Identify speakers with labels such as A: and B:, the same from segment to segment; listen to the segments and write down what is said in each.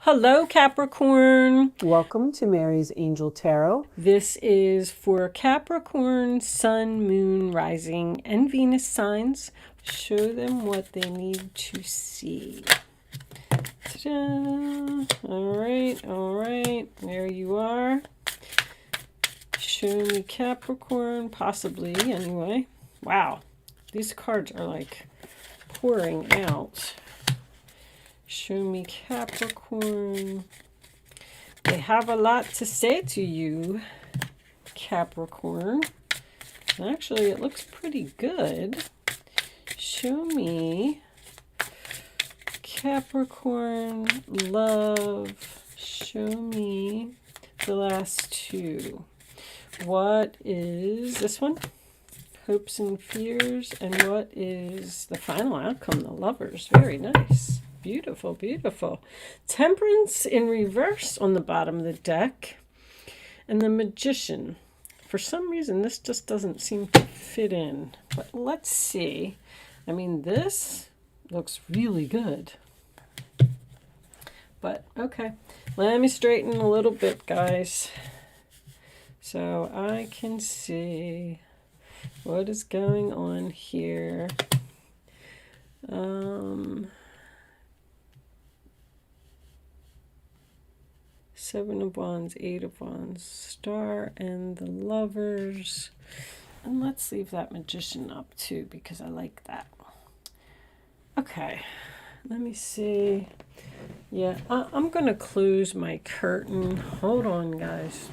A: Hello, Capricorn.
B: Welcome to Mary's Angel Tarot.
A: This is for Capricorn, Sun, Moon, Rising, and Venus signs. Show them what they need to see. Ta-da! All right. There you are. Show me Capricorn, possibly, anyway. Wow, these cards are like pouring out. Show me Capricorn. They have a lot to say to you, Capricorn. Actually, it looks pretty good. Show me Capricorn Love. Show me the last two. What is this one? Hopes and fears. And what is the final outcome? The Lovers. Very nice. Beautiful, beautiful. Temperance in reverse on the bottom of the deck. And the Magician. For some reason, this just doesn't seem to fit in. But let's see. I mean, this looks really good. But, okay. Let me straighten a little bit, guys. So I can see what is going on here. Seven of Wands, Eight of Wands, Star, and the Lovers. And let's leave that Magician up too, because I like that. Okay, let me see. Yeah, I'm going to close my curtain. Hold on, guys.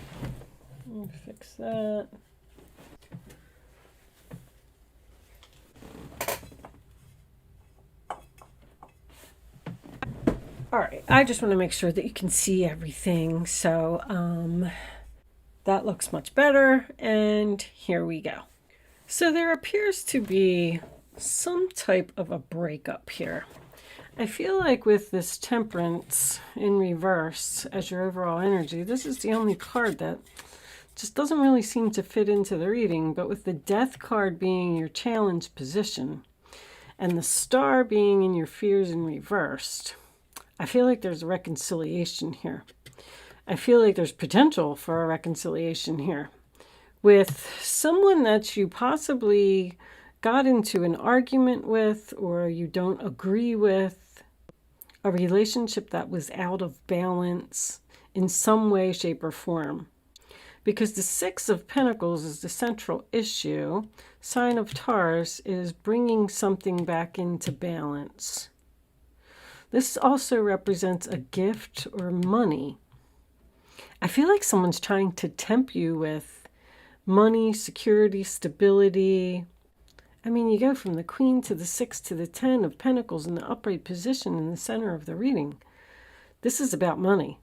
A: Let me fix that. All right, I just want to make sure that you can see everything. So that looks much better. And here we go. So there appears to be some type of a breakup here. I feel like with this Temperance in reverse as your overall energy, this is the only card that just doesn't really seem to fit into the reading. But with the Death card being your challenge position and the Star being in your fears in reversed, I feel like there's a reconciliation here. I feel like there's potential for a reconciliation here with someone that you possibly got into an argument with or you don't agree with, a relationship that was out of balance in some way, shape, or form. Because the Six of Pentacles is the central issue. Sign of Taurus is bringing something back into balance. This also represents a gift or money. I feel like someone's trying to tempt you with money, security, stability. I mean, you go from the Queen to the Six to the Ten of Pentacles in the upright position in the center of the reading. This is about money.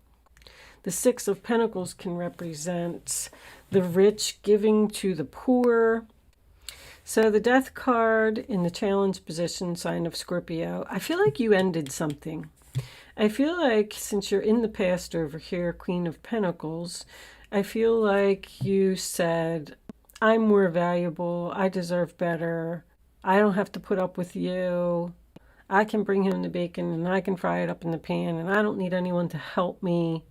A: The Six of Pentacles can represent the rich giving to the poor. So the Death card in the challenge position, sign of Scorpio, I feel like you ended something. I feel like since you're in the past over here, Queen of Pentacles, I feel like you said, I'm more valuable, I deserve better, I don't have to put up with you, I can bring home the bacon and I can fry it up in the pan and I don't need anyone to help me.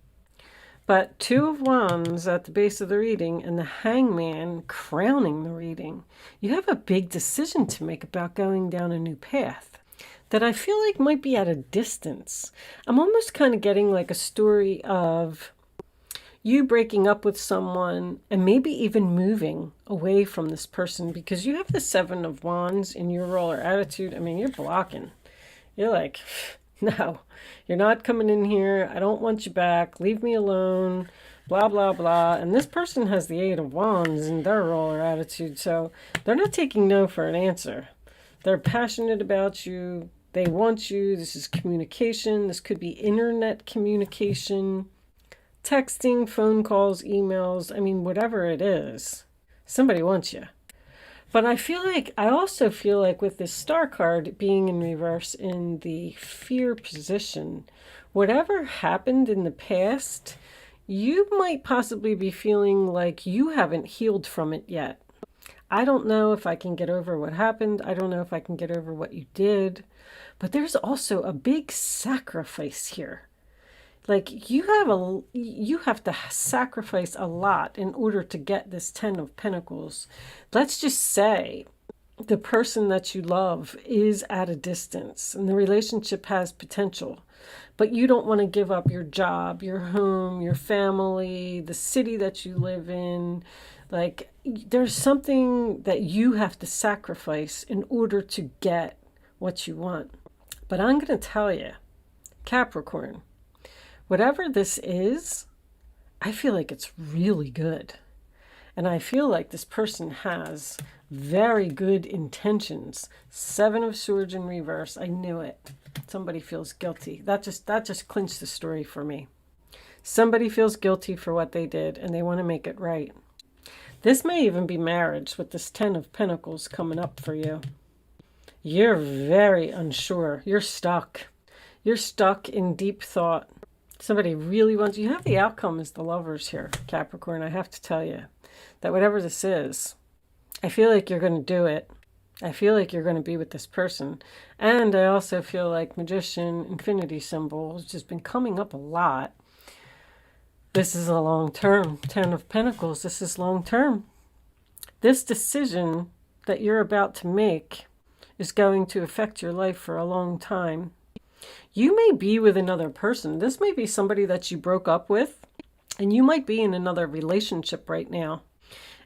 A: But Two of Wands at the base of the reading and the Hangman crowning the reading. You have a big decision to make about going down a new path that I feel like might be at a distance. I'm almost kind of getting like a story of you breaking up with someone and maybe even moving away from this person because you have the Seven of Wands in your role or attitude. I mean, you're blocking. You're like, no, you're not coming in here. I don't want you back. Leave me alone. Blah, blah, blah. And this person has the Eight of Wands in their role or attitude. So they're not taking no for an answer. They're passionate about you. They want you. This is communication. This could be internet communication, texting, phone calls, emails. I mean, whatever it is, somebody wants you. But I also feel like with this Star card being in reverse in the fear position, whatever happened in the past, you might possibly be feeling like you haven't healed from it yet. I don't know if I can get over what happened. I don't know if I can get over what you did. But there's also a big sacrifice here. Like you have to sacrifice a lot in order to get this 10 of Pentacles. Let's just say the person that you love is at a distance and the relationship has potential, but you don't want to give up your job, your home, your family, the city that you live in. Like there's something that you have to sacrifice in order to get what you want. But I'm going to tell you, Capricorn, whatever this is, I feel like it's really good. And I feel like this person has very good intentions. 7 of Swords in reverse. I knew it. Somebody feels guilty. That just clinched the story for me. Somebody feels guilty for what they did and they want to make it right. This may even be marriage with this 10 of Pentacles coming up for you. You're very unsure. You're stuck. You're stuck in deep thought. Somebody really wants, you have the outcome as the Lovers here, Capricorn. I have to tell you that whatever this is, I feel like you're going to do it. I feel like you're going to be with this person. And I also feel like Magician, infinity symbol has just been coming up a lot. This is a long term. 10 of Pentacles. This is long term. This decision that you're about to make is going to affect your life for a long time. You may be with another person. This may be somebody that you broke up with, and you might be in another relationship right now.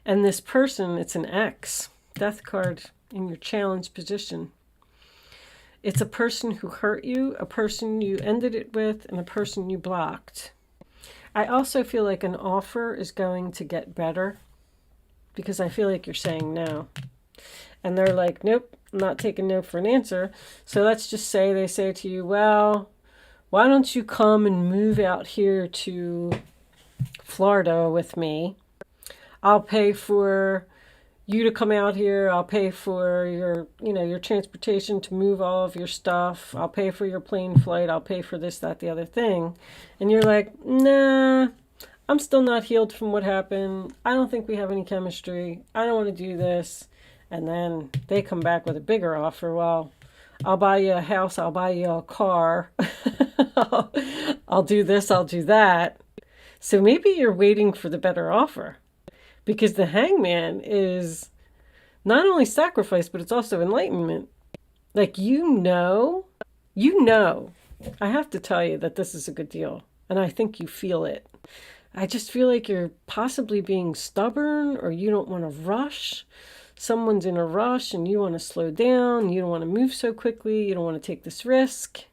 A: And this person, it's an ex. Death card in your challenge position. It's a person who hurt you, a person you ended it with, and a person you blocked. I also feel like an offer is going to get better because I feel like you're saying no. And they're like, nope, I'm not taking no for an answer. So let's just say they say to you, well, why don't you come and move out here to Florida with me? I'll pay for you to come out here. I'll pay for your transportation to move all of your stuff. I'll pay for your plane flight. I'll pay for this, that, the other thing. And you're like, nah, I'm still not healed from what happened. I don't think we have any chemistry. I don't want to do this. And then they come back with a bigger offer. Well, I'll buy you a house. I'll buy you a car. I'll do this. I'll do that. So maybe you're waiting for the better offer. Because the Hangman is not only sacrifice, but it's also enlightenment. Like, you know, I have to tell you that this is a good deal. And I think you feel it. I just feel like you're possibly being stubborn or you don't want to rush. Someone's in a rush and you want to slow down. You don't want to move so quickly. You don't want to take this risk.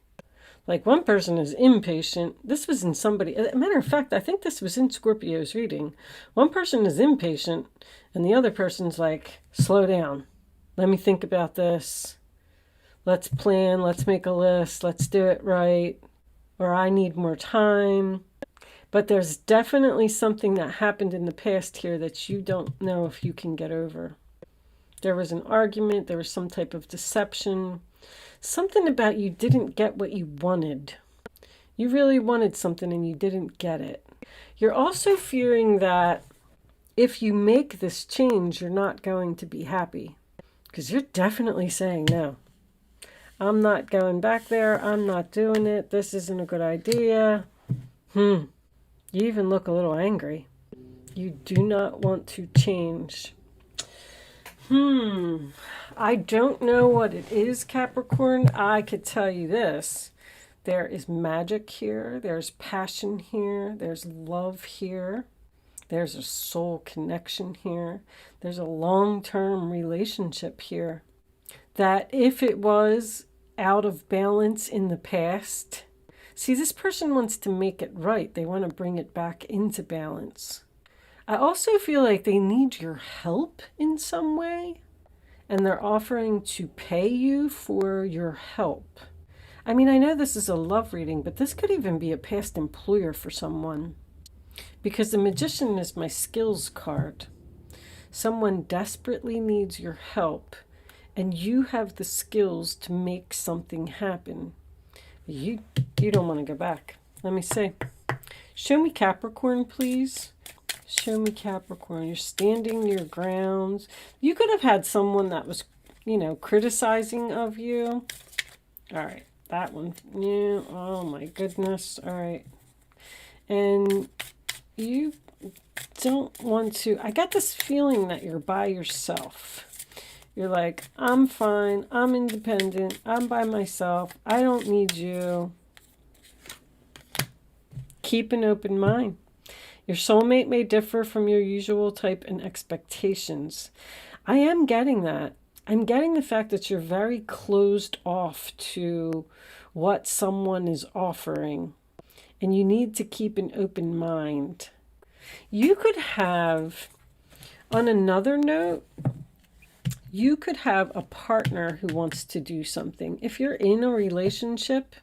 A: Like one person is impatient. This was in somebody, as a matter of fact, I think this was in Scorpio's reading. One person is impatient and the other person's like, slow down. Let me think about this. Let's plan. Let's make a list. Let's do it right. Or I need more time. But there's definitely something that happened in the past here that you don't know if you can get over. There was an argument. There was some type of deception. Something about you didn't get what you wanted. You really wanted something and you didn't get it. You're also fearing that if you make this change, you're not going to be happy. Because you're definitely saying, no, I'm not going back there. I'm not doing it. This isn't a good idea. You even look a little angry. You do not want to change. I don't know what it is, Capricorn. I could tell you this. There is magic here. There's passion here. There's love here. There's a soul connection here. There's a long-term relationship here. That if it was out of balance in the past, see, this person wants to make it right. They want to bring it back into balance. I also feel like they need your help in some way. And they're offering to pay you for your help. I mean, I know this is a love reading, but this could even be a past employer for someone. Because the Magician is my skills card. Someone desperately needs your help. And you have the skills to make something happen. You don't want to go back. Let me see. Show me Capricorn, please. Show me Capricorn. You're standing your grounds. You could have had someone that was, criticizing of you. All right. That one. Yeah. Oh, my goodness. All right. And you don't want to, I got this feeling that you're by yourself. You're like, I'm fine, I'm independent, I'm by myself, I don't need you. Keep an open mind. Your soulmate may differ from your usual type and expectations. I am getting that. I'm getting the fact that you're very closed off to what someone is offering. And you need to keep an open mind. You could have, on another note, you could have a partner who wants to do something. If you're in a relationship,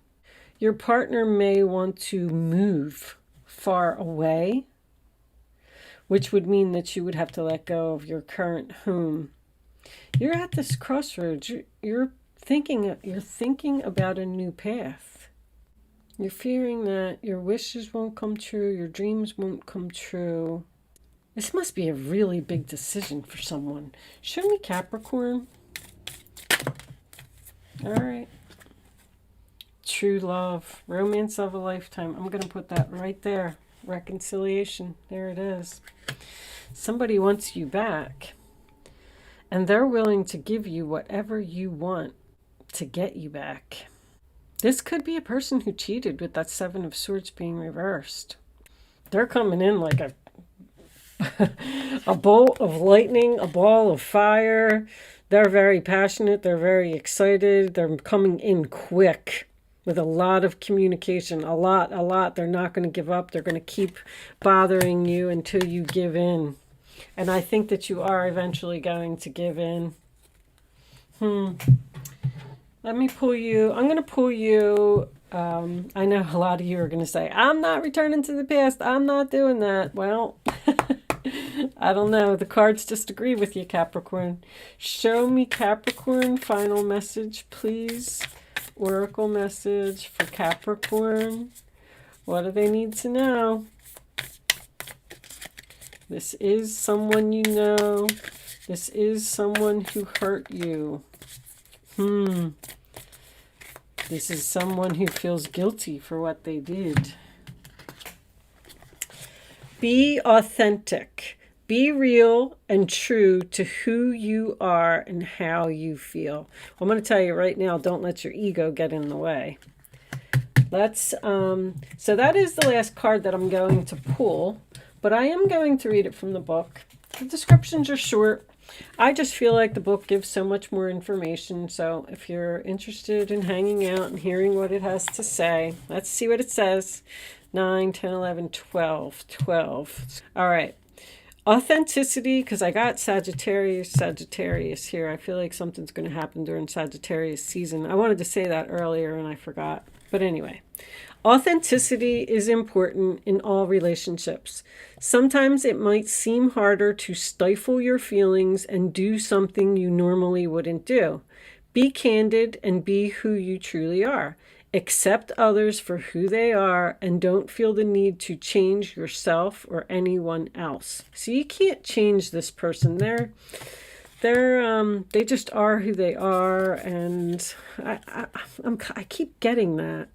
A: your partner may want to move far away, which would mean that you would have to let go of your current home. You're at this crossroads. You're thinking about a new path. You're fearing that your wishes won't come true, your dreams won't come true. This must be a really big decision for someone. Show me Capricorn. All right. True love, romance of a lifetime. I'm going to put that right there. Reconciliation. There it is. Somebody wants you back. And they're willing to give you whatever you want to get you back. This could be a person who cheated with that Seven of Swords being reversed. They're coming in like a bolt of lightning, a ball of fire. They're very passionate. They're very excited. They're coming in quick with a lot of communication, a lot. They're not going to give up. They're going to keep bothering you until you give in. And I think that you are eventually going to give in. Let me pull you. I'm going to pull you. I know a lot of you are going to say, I'm not returning to the past. I'm not doing that. Well, I don't know. The cards just agree with you, Capricorn. Show me Capricorn. Final message, please. Oracle message for Capricorn. What do they need to know? This is someone you know. This is someone who hurt you. This is someone who feels guilty for what they did. Be authentic. Be real and true to who you are and how you feel. I'm going to tell you right now, don't let your ego get in the way. So that is the last card that I'm going to pull, but I am going to read it from the book. The descriptions are short. I just feel like the book gives so much more information. So if you're interested in hanging out and hearing what it has to say, let's see what it says. 9, 10, 11, 12. All right. Authenticity, because I got Sagittarius here. I feel like something's going to happen during Sagittarius season. I wanted to say that earlier and I forgot. But anyway, authenticity is important in all relationships. Sometimes it might seem harder to stifle your feelings and do something you normally wouldn't do. Be candid and be who you truly are. Accept others for who they are and don't feel the need to change yourself or anyone else. So you can't change this person. They just are who they are, and I keep getting that.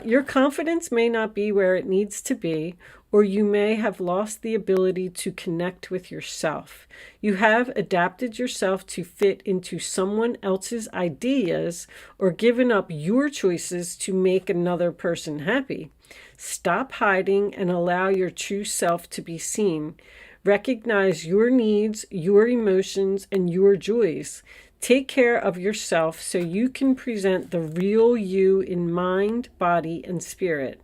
A: Your confidence may not be where it needs to be, or you may have lost the ability to connect with yourself. You have adapted yourself to fit into someone else's ideas or given up your choices to make another person happy. Stop hiding and allow your true self to be seen. Recognize your needs, your emotions, and your joys. Take care of yourself so you can present the real you in mind, body, and spirit.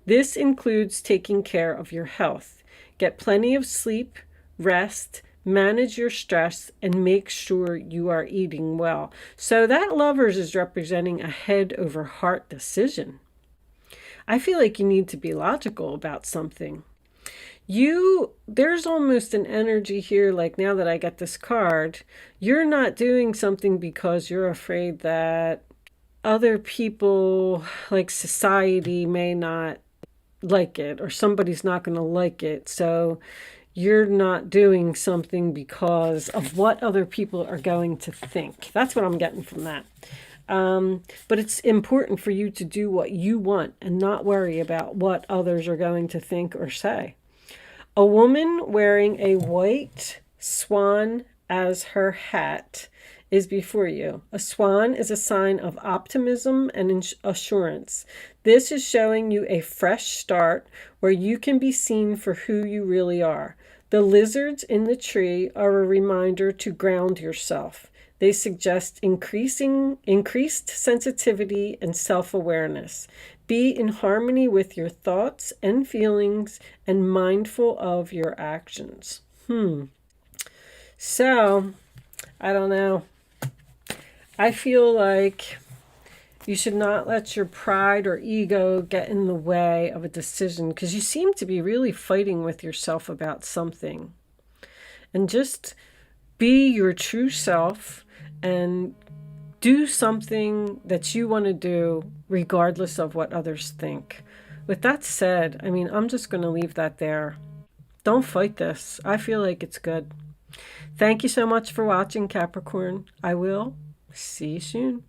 A: This includes taking care of your health. Get plenty of sleep, rest, manage your stress, and make sure you are eating well. So that Lovers is representing a head over heart decision. I feel like you need to be logical about something. There's almost an energy here, like now that I get this card, you're not doing something because you're afraid that other people, like society, may not like it, or somebody's not going to like it. So you're not doing something because of what other people are going to think. That's what I'm getting from that. But it's important for you to do what you want and not worry about what others are going to think or say. A woman wearing a white swan as her hat is before you. A swan is a sign of optimism and assurance. This is showing you a fresh start where you can be seen for who you really are. The lizards in the tree are a reminder to ground yourself. They suggest increased sensitivity and self-awareness. Be in harmony with your thoughts and feelings and mindful of your actions. So, I don't know. I feel like you should not let your pride or ego get in the way of a decision, because you seem to be really fighting with yourself about something. And just be your true self and do something that you want to do regardless of what others think. With that said, I mean, I'm just going to leave that there. Don't fight this. I feel like it's good. Thank you so much for watching, Capricorn. I will see you soon.